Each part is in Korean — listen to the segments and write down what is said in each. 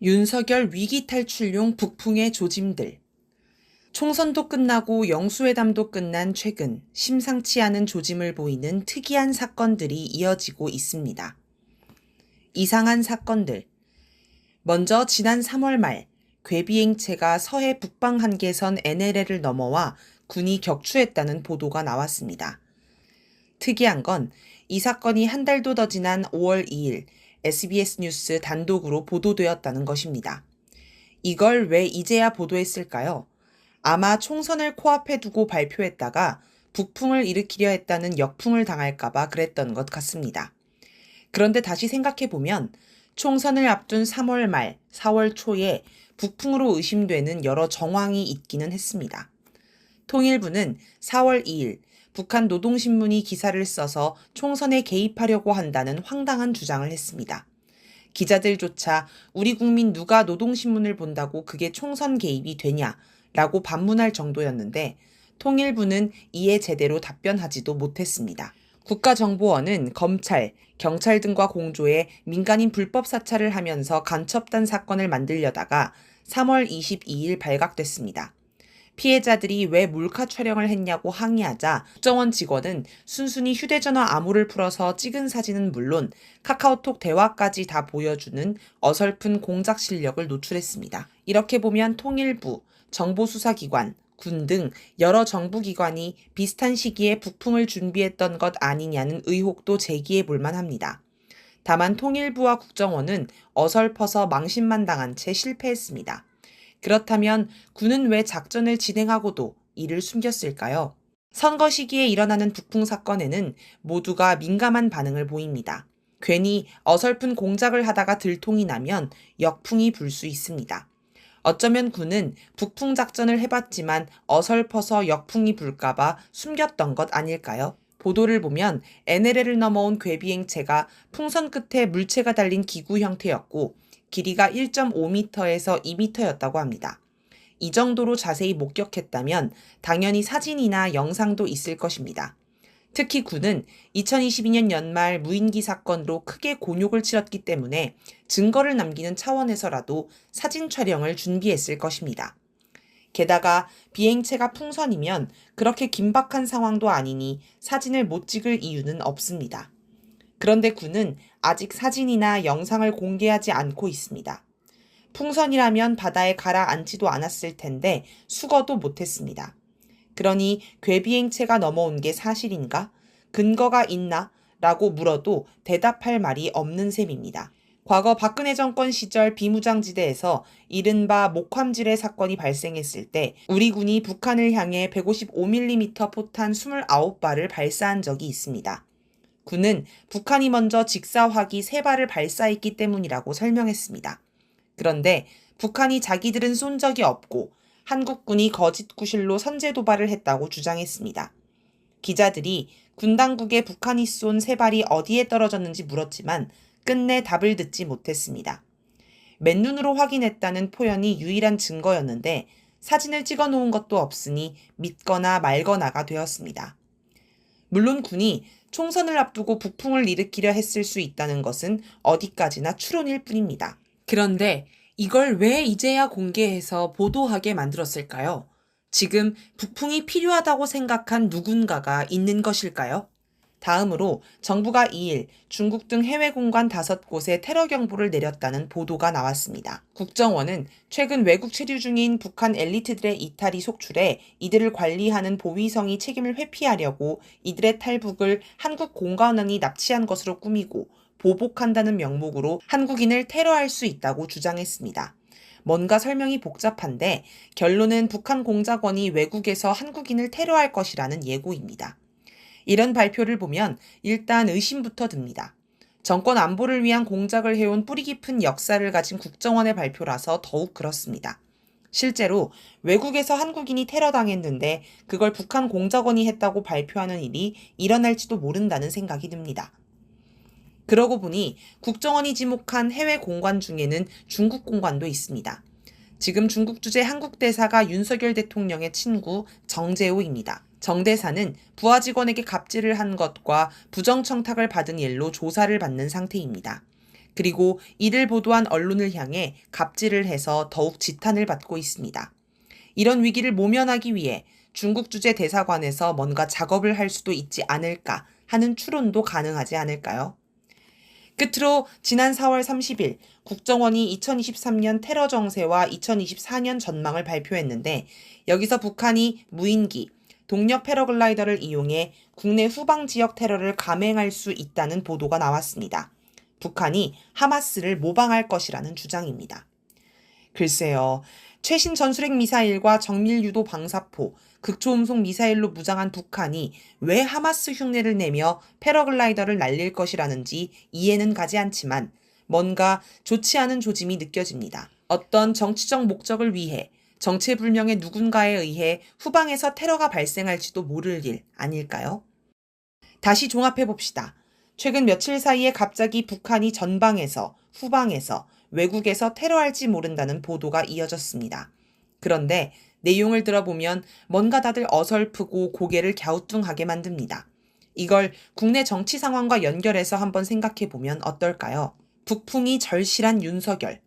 윤석열 위기 탈출용 북풍의 조짐들. 총선도 끝나고 영수회담도 끝난 최근 심상치 않은 조짐을 보이는 특이한 사건들이 이어지고 있습니다. 이상한 사건들. 먼저 지난 3월 말 궤비행체가 서해 북방 한계선 NLL을 넘어와 군이 격추했다는 보도가 나왔습니다. 특이한 건 이 사건이 한 달도 더 지난 5월 2일 SBS 뉴스 단독으로 보도되었다는 것입니다. 이걸 왜 이제야 보도했을까요? 아마 총선을 코앞에 두고 발표했다가 북풍을 일으키려 했다는 역풍을 당할까봐 그랬던 것 같습니다. 그런데 다시 생각해보면 총선을 앞둔 3월 말, 4월 초에 북풍으로 의심되는 여러 정황이 있기는 했습니다. 통일부는 4월 2일 북한 노동신문이 기사를 써서 총선에 개입하려고 한다는 황당한 주장을 했습니다. 기자들조차 우리 국민 누가 노동신문을 본다고 그게 총선 개입이 되냐라고 반문할 정도였는데 통일부는 이에 제대로 답변하지도 못했습니다. 국가정보원은 검찰, 경찰 등과 공조해 민간인 불법 사찰을 하면서 간첩단 사건을 만들려다가 3월 22일 발각됐습니다. 피해자들이 왜 몰카 촬영을 했냐고 항의하자 국정원 직원은 순순히 휴대전화 암호를 풀어서 찍은 사진은 물론 카카오톡 대화까지 다 보여주는 어설픈 공작 실력을 노출했습니다. 이렇게 보면 통일부, 정보수사기관, 군 등 여러 정부기관이 비슷한 시기에 북풍을 준비했던 것 아니냐는 의혹도 제기해 볼 만합니다. 다만 통일부와 국정원은 어설퍼서 망신만 당한 채 실패했습니다. 그렇다면 군은 왜 작전을 진행하고도 이를 숨겼을까요? 선거 시기에 일어나는 북풍 사건에는 모두가 민감한 반응을 보입니다. 괜히 어설픈 공작을 하다가 들통이 나면 역풍이 불 수 있습니다. 어쩌면 군은 북풍 작전을 해봤지만 어설퍼서 역풍이 불까봐 숨겼던 것 아닐까요? 보도를 보면 NLL을 넘어온 궤비행체가 풍선 끝에 물체가 달린 기구 형태였고 길이가 1.5m에서 2m였다고 합니다. 이 정도로 자세히 목격했다면 당연히 사진이나 영상도 있을 것입니다. 특히 군은 2022년 연말 무인기 사건으로 크게 곤욕을 치렀기 때문에 증거를 남기는 차원에서라도 사진 촬영을 준비했을 것입니다. 게다가 비행체가 풍선이면 그렇게 긴박한 상황도 아니니 사진을 못 찍을 이유는 없습니다. 그런데 군은 아직 사진이나 영상을 공개하지 않고 있습니다. 풍선이라면 바다에 가라앉지도 않았을 텐데 수거도 못했습니다. 그러니 궤비행체가 넘어온 게 사실인가? 근거가 있나? 라고 물어도 대답할 말이 없는 셈입니다. 과거 박근혜 정권 시절 비무장지대에서 이른바 목함지뢰 사건이 발생했을 때 우리 군이 북한을 향해 155mm 포탄 29발을 발사한 적이 있습니다. 군은 북한이 먼저 직사화기 3발을 발사했기 때문이라고 설명했습니다. 그런데 북한이 자기들은 쏜 적이 없고 한국군이 거짓 구실로 선제 도발을 했다고 주장했습니다. 기자들이 군 당국에 북한이 쏜 3발이 어디에 떨어졌는지 물었지만 끝내 답을 듣지 못했습니다. 맨눈으로 확인했다는 표현이 유일한 증거였는데 사진을 찍어 놓은 것도 없으니 믿거나 말거나가 되었습니다. 물론 군이 총선을 앞두고 북풍을 일으키려 했을 수 있다는 것은 어디까지나 추론일 뿐입니다. 그런데 이걸 왜 이제야 공개해서 보도하게 만들었을까요? 지금 북풍이 필요하다고 생각한 누군가가 있는 것일까요? 다음으로 정부가 2일 중국 등 해외 공관 5곳에 테러 경보를 내렸다는 보도가 나왔습니다. 국정원은 최근 외국 체류 중인 북한 엘리트들의 이탈이 속출해 이들을 관리하는 보위성이 책임을 회피하려고 이들의 탈북을 한국 공관원이 납치한 것으로 꾸미고 보복한다는 명목으로 한국인을 테러할 수 있다고 주장했습니다. 뭔가 설명이 복잡한데 결론은 북한 공작원이 외국에서 한국인을 테러할 것이라는 예고입니다. 이런 발표를 보면 일단 의심부터 듭니다. 정권 안보를 위한 공작을 해온 뿌리 깊은 역사를 가진 국정원의 발표라서 더욱 그렇습니다. 실제로 외국에서 한국인이 테러당했는데 그걸 북한 공작원이 했다고 발표하는 일이 일어날지도 모른다는 생각이 듭니다. 그러고 보니 국정원이 지목한 해외 공관 중에는 중국 공관도 있습니다. 지금 중국 주재 한국 대사가 윤석열 대통령의 친구 정재호입니다. 정 대사는 부하 직원에게 갑질을 한 것과 부정청탁을 받은 일로 조사를 받는 상태입니다. 그리고 이를 보도한 언론을 향해 갑질을 해서 더욱 지탄을 받고 있습니다. 이런 위기를 모면하기 위해 중국 주재 대사관에서 뭔가 작업을 할 수도 있지 않을까 하는 추론도 가능하지 않을까요? 끝으로 지난 4월 30일 국정원이 2023년 테러 정세와 2024년 전망을 발표했는데 여기서 북한이 무인기, 동력 패러글라이더를 이용해 국내 후방 지역 테러를 감행할 수 있다는 보도가 나왔습니다. 북한이 하마스를 모방할 것이라는 주장입니다. 글쎄요. 최신 전술핵 미사일과 정밀 유도 방사포, 극초음속 미사일로 무장한 북한이 왜 하마스 흉내를 내며 패러글라이더를 날릴 것이라는지 이해는 가지 않지만 뭔가 좋지 않은 조짐이 느껴집니다. 어떤 정치적 목적을 위해 정체불명의 누군가에 의해 후방에서 테러가 발생할지도 모를 일 아닐까요? 다시 종합해봅시다. 최근 며칠 사이에 갑자기 북한이 전방에서, 후방에서, 외국에서 테러할지 모른다는 보도가 이어졌습니다. 그런데 내용을 들어보면 뭔가 다들 어설프고 고개를 갸우뚱하게 만듭니다. 이걸 국내 정치 상황과 연결해서 한번 생각해보면 어떨까요? 북풍이 절실한 윤석열.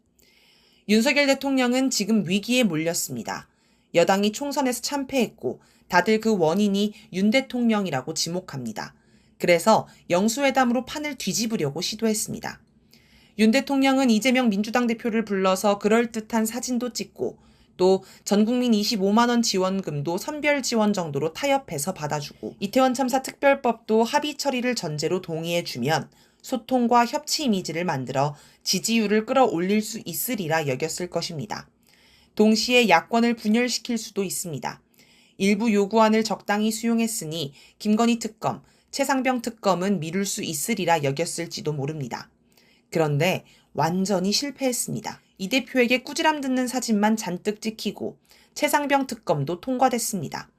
윤석열 대통령은 지금 위기에 몰렸습니다. 여당이 총선에서 참패했고 다들 그 원인이 윤 대통령이라고 지목합니다. 그래서 영수회담으로 판을 뒤집으려고 시도했습니다. 윤 대통령은 이재명 민주당 대표를 불러서 그럴듯한 사진도 찍고 또 전국민 25만 원 지원금도 선별 지원 정도로 타협해서 받아주고 이태원 참사 특별법도 합의 처리를 전제로 동의해주면 소통과 협치 이미지를 만들어 지지율을 끌어올릴 수 있으리라 여겼을 것입니다. 동시에 야권을 분열시킬 수도 있습니다. 일부 요구안을 적당히 수용했으니 김건희 특검, 최상병 특검은 미룰 수 있으리라 여겼을지도 모릅니다. 그런데 완전히 실패했습니다. 이 대표에게 꾸지람 듣는 사진만 잔뜩 찍히고 최상병 특검도 통과됐습니다.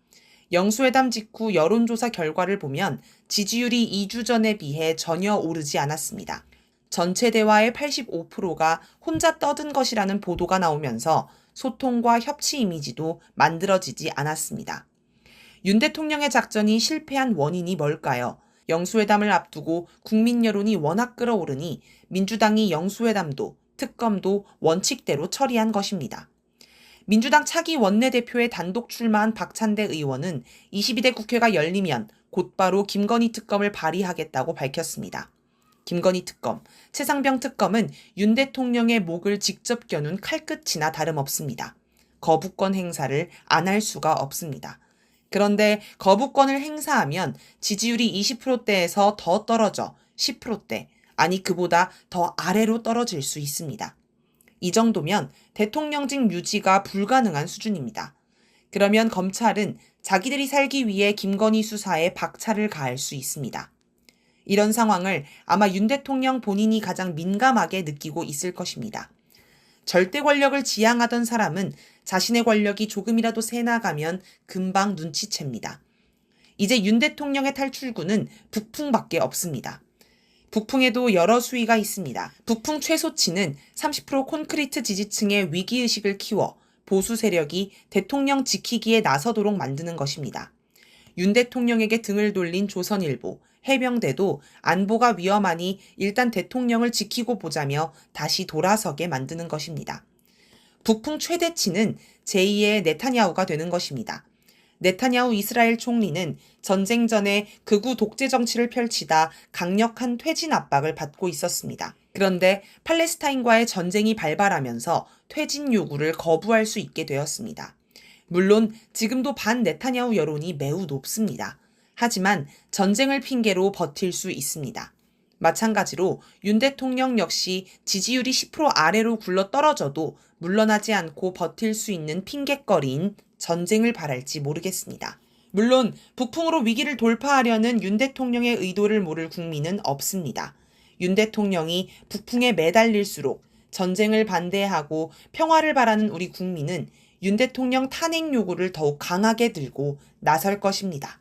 영수회담 직후 여론조사 결과를 보면 지지율이 2주 전에 비해 전혀 오르지 않았습니다. 전체 대화의 85%가 혼자 떠든 것이라는 보도가 나오면서 소통과 협치 이미지도 만들어지지 않았습니다. 윤 대통령의 작전이 실패한 원인이 뭘까요? 영수회담을 앞두고 국민 여론이 워낙 끌어오르니 민주당이 영수회담도 특검도 원칙대로 처리한 것입니다. 민주당 차기 원내대표에 단독 출마한 박찬대 의원은 22대 국회가 열리면 곧바로 김건희 특검을 발의하겠다고 밝혔습니다. 김건희 특검, 최상병 특검은 윤 대통령의 목을 직접 겨눈 칼끝이나 다름없습니다. 거부권 행사를 안 할 수가 없습니다. 그런데 거부권을 행사하면 지지율이 20%대에서 더 떨어져 10%대, 아니 그보다 더 아래로 떨어질 수 있습니다. 이 정도면 대통령직 유지가 불가능한 수준입니다. 그러면 검찰은 자기들이 살기 위해 김건희 수사에 박차를 가할 수 있습니다. 이런 상황을 아마 윤 대통령 본인이 가장 민감하게 느끼고 있을 것입니다. 절대 권력을 지향하던 사람은 자신의 권력이 조금이라도 새나가면 금방 눈치챕니다. 이제 윤 대통령의 탈출구는 북풍밖에 없습니다. 북풍에도 여러 수위가 있습니다. 북풍 최소치는 30% 콘크리트 지지층의 위기의식을 키워 보수 세력이 대통령 지키기에 나서도록 만드는 것입니다. 윤 대통령에게 등을 돌린 조선일보, 해병대도 안보가 위험하니 일단 대통령을 지키고 보자며 다시 돌아서게 만드는 것입니다. 북풍 최대치는 제2의 네타냐후가 되는 것입니다. 네타냐후 이스라엘 총리는 전쟁 전에 극우 독재 정치를 펼치다 강력한 퇴진 압박을 받고 있었습니다. 그런데 팔레스타인과의 전쟁이 발발하면서 퇴진 요구를 거부할 수 있게 되었습니다. 물론 지금도 반 네타냐후 여론이 매우 높습니다. 하지만 전쟁을 핑계로 버틸 수 있습니다. 마찬가지로 윤 대통령 역시 지지율이 10% 아래로 굴러 떨어져도 물러나지 않고 버틸 수 있는 핑곗거리인 전쟁을 바랄지 모르겠습니다. 물론 북풍으로 위기를 돌파하려는 윤 대통령의 의도를 모를 국민은 없습니다. 윤 대통령이 북풍에 매달릴수록 전쟁을 반대하고 평화를 바라는 우리 국민은 윤 대통령 탄핵 요구를 더욱 강하게 들고 나설 것입니다.